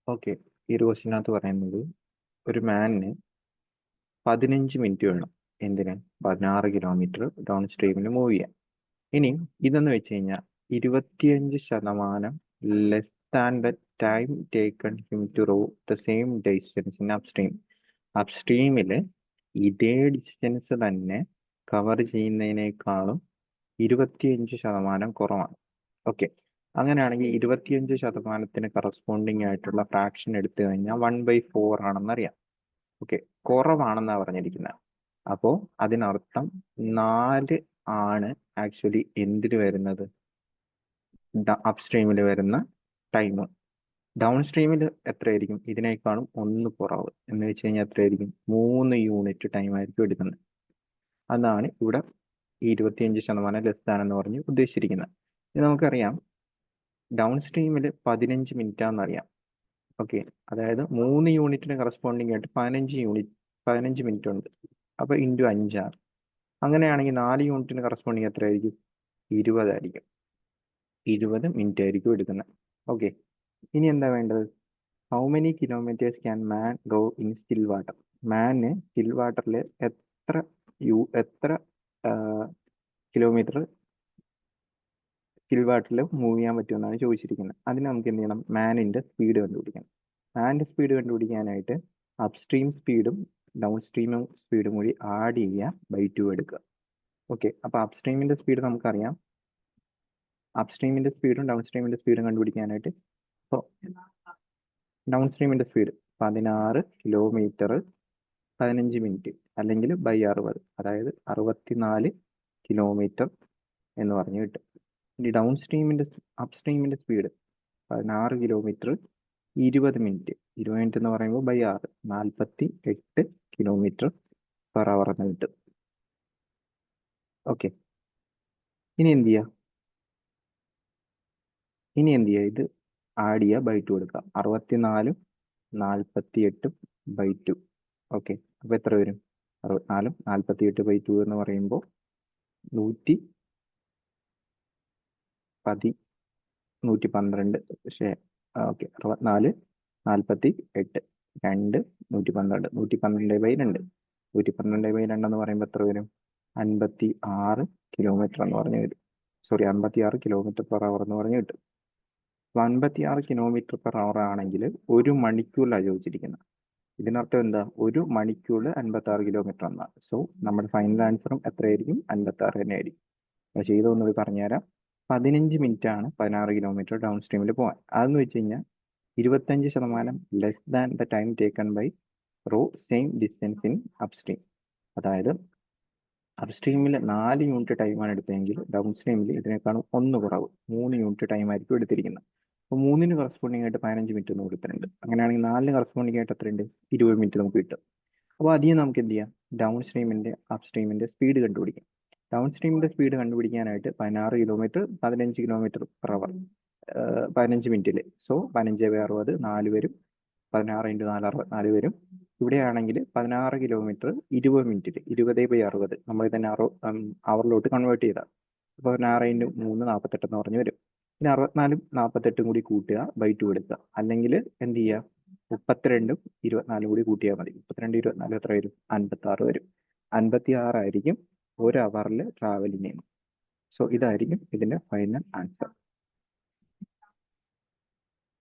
Okay, ഈ ഒരു ക്വസ്റ്റിനകത്ത് പറയുന്നത് ഒരു മാനിന് 15 മിനിറ്റ് വേണം. എന്തിന്? 16 കിലോമീറ്റർ ഡൗൺ സ്ട്രീമിൽ മൂവ് ചെയ്യാൻ. ഇനി ഇതെന്ന് വെച്ച് കഴിഞ്ഞാൽ 25% less than the time taken him to row the same distance in upstream. അപ്സ്ട്രീമിൽ ഇതേ ഡിസ്റ്റൻസ് തന്നെ കവർ ചെയ്യുന്നതിനേക്കാളും 25% കുറവാണ്. ഓക്കെ, അങ്ങനെയാണെങ്കിൽ 25%-ന് കറസ്പോണ്ടിങ് ആയിട്ടുള്ള ഫ്രാക്ഷൻ എടുത്തു കഴിഞ്ഞാൽ 1/4 ആണെന്നറിയാം. ഓക്കെ, കുറവാണെന്നാണ് പറഞ്ഞിരിക്കുന്നത്. അപ്പോൾ അതിനർത്ഥം 4 ആണ് ആക്ച്വലി എന്തിൽ വരുന്നത്? അപ്സ്ട്രീമിൽ വരുന്ന ടൈം. ഡൗൺ സ്ട്രീമിൽ എത്രയായിരിക്കും? ഇതിനേക്കാളും 1 കുറവ് എന്ന് വെച്ച് കഴിഞ്ഞാൽ എത്രയായിരിക്കും? 3 യൂണിറ്റ് ടൈം ആയിരിക്കും എടുക്കുന്നത്. അതാണ് ഇവിടെ ഈ 25% ലെസ് ദാൻ എന്ന് പറഞ്ഞ് ഉദ്ദേശിച്ചിരിക്കുന്നത്. ഇത് നമുക്കറിയാം, ഡൗൺ സ്ട്രീമിൽ 15 മിനിറ്റ് ആണെന്നറിയാം. ഓക്കെ, അതായത് 3 യൂണിറ്റിന് കറസ്പോണ്ടിങ് ആയിട്ട് 15 മിനിറ്റ് ഉണ്ട്. അപ്പോൾ ഇൻറ്റു 5 അങ്ങനെയാണെങ്കിൽ 4 യൂണിറ്റിന് കറസ്പോണ്ടിങ് എത്രയായിരിക്കും? 20 ആയിരിക്കും. 20 മിനിറ്റ് ആയിരിക്കും എടുക്കുന്നത്. ഓക്കെ, ഇനി എന്താ വേണ്ടത്? How many kilometres can man go in still water? മാന് സ്റ്റിൽ വാട്ടറിൽ എത്ര കിലോമീറ്റർ സ്റ്റിൽ വാട്ടറിൽ മൂവ് ചെയ്യാൻ പറ്റുമെന്നാണ് ചോദിച്ചിരിക്കുന്നത്. അതിന് നമുക്ക് എന്ത് ചെയ്യണം? മാനിൻ്റെ സ്പീഡ് കണ്ടുപിടിക്കണം. മാനിൻ്റെ സ്പീഡ് കണ്ടുപിടിക്കാനായിട്ട് അപ്സ്ട്രീം സ്പീഡും ഡൗൺ സ്ട്രീം സ്പീഡും കൂടി ആഡ് ചെയ്യുക, ബൈ 2 എടുക്കുക. ഓക്കെ, അപ്പോൾ അപ്സ്ട്രീമിൻ്റെ സ്പീഡ് നമുക്കറിയാം. അപ്സ്ട്രീമിൻ്റെ സ്പീഡും ഡൗൺ സ്ട്രീമിൻ്റെ സ്പീഡും കണ്ടുപിടിക്കാനായിട്ട് ഇപ്പോൾ ഡൗൺ സ്ട്രീമിൻ്റെ സ്പീഡ് 16 കിലോമീറ്റർ 15 മിനിറ്റ് അല്ലെങ്കിൽ ബൈ 60, അതായത് 64 കിലോമീറ്റർ എന്ന് പറഞ്ഞ് കിട്ടും. ഇനി ഡൗൺ സ്ട്രീമിൻ്റെ അപ്സ്ട്രീമിൻ്റെ സ്പീഡ് 16 കിലോമീറ്റർ 20 മിനിറ്റ്. 20 മിനിറ്റ് എന്ന് പറയുമ്പോൾ ബൈ 6, 48 കിലോമീറ്റർ പെർ അവർ എന്ന് കിട്ടും. ഓക്കെ, ഇനി എന്ത് ചെയ്യുക? ഇത് ആഡ് ചെയ്യുക, ബൈ 2 എടുക്കുക. 64 48 ബൈ 2. ഓക്കെ, അപ്പോൾ എത്ര വരും? 64 48 ബൈ 2 എന്ന് പറയുമ്പോൾ 112. പക്ഷേ ഓക്കെ, 64 48 2 112. 112 ബൈ 2. 112 ബൈ 2 എന്ന് പറയുമ്പോൾ എത്ര വരും? 56 കിലോമീറ്റർ എന്ന് പറഞ്ഞ് വരും. 56 കിലോമീറ്റർ പെർ അവർ എന്ന് പറഞ്ഞ് കിട്ടും. 56 കിലോമീറ്റർ പെർ അവർ ആണെങ്കിൽ 1 മണിക്കൂറിലാണ് ചോദിച്ചിരിക്കുന്നത്. ഇതിനർത്ഥം എന്താ? 1 മണിക്കൂറിൽ 56 കിലോമീറ്റർ എന്നാണ്. സോ നമ്മുടെ ഫൈനൽ ആൻസറും എത്രയായിരിക്കും? 56 തന്നെ ആയിരിക്കും. പക്ഷേ ഇതൊന്നുകൂടി പറഞ്ഞുതരാം. 15 മിനിറ്റ് ആണ് 16 കിലോമീറ്റർ ഡൗൺ സ്ട്രീമിൽ പോകാൻ. അതെന്ന് വെച്ച് കഴിഞ്ഞാൽ 25% less than the time taken by row same distance in upstream. അതായത് അപ്സ്ട്രീമിൽ 4 യൂണിറ്റ് ടൈമാണ് എടുത്തതെങ്കിൽ ഡൗൺ സ്ട്രീമിൽ ഇതിനേക്കാളും 1 കുറവ് 3 യൂണിറ്റ് ടൈം ആയിരിക്കും എടുത്തിരിക്കുന്നത്. അപ്പോൾ 3-ന് കറസ്പോണ്ടിങ് ആയിട്ട് 15 മിനിറ്റ് എന്ന് കൊടുത്തിട്ടുണ്ട്. അങ്ങനെയാണെങ്കിൽ 4-ന് കറസ്പോണ്ടിങ് ആയിട്ട് എത്രയുണ്ട്? 20 മിനിറ്റ് നമുക്ക് കിട്ടും. അപ്പോൾ അധികം നമുക്ക് എന്ത് ചെയ്യാം? ഡൗൺ സ്ട്രീമിൻ്റെ അപ്സ്ട്രീമിൻ്റെ സ്പീഡ് കണ്ടുപിടിക്കാം. ഡൗൺ സ്ട്രീമിൻ്റെ സ്പീഡ് കണ്ടുപിടിക്കാനായിട്ട് 16 കിലോമീറ്റർ 15 കിലോമീറ്റർ പെർ അവർ 15 മിനിറ്റിൽ. സോ 15/60 4 വരും. 16 × 4 64 വരും. ഇവിടെയാണെങ്കിൽ 16 കിലോമീറ്റർ 20 മിനിറ്റിൽ 20/60 നമ്മൾ തന്നെ അവറിലോട്ട് കൺവേർട്ട് ചെയ്താൽ അപ്പോൾ 16 × 3 48 എന്ന് പറഞ്ഞ് വരും. പിന്നെ 64 48 കൂടി കൂട്ടുക, ബൈ 2 എടുക്കുക. അല്ലെങ്കിൽ എന്ത് ചെയ്യുക? 32 24 കൂടി കൂട്ടിയാൽ മതി. 32 24 എത്ര വരും? 56 വരും. 56 ആയിരിക്കും 1 അവറിൽ ട്രാവലിംഗ് ചെയ്യുന്നത്. സോ ഇതായിരിക്കും ഇതിൻ്റെ ഫൈനൽ ആൻസർ.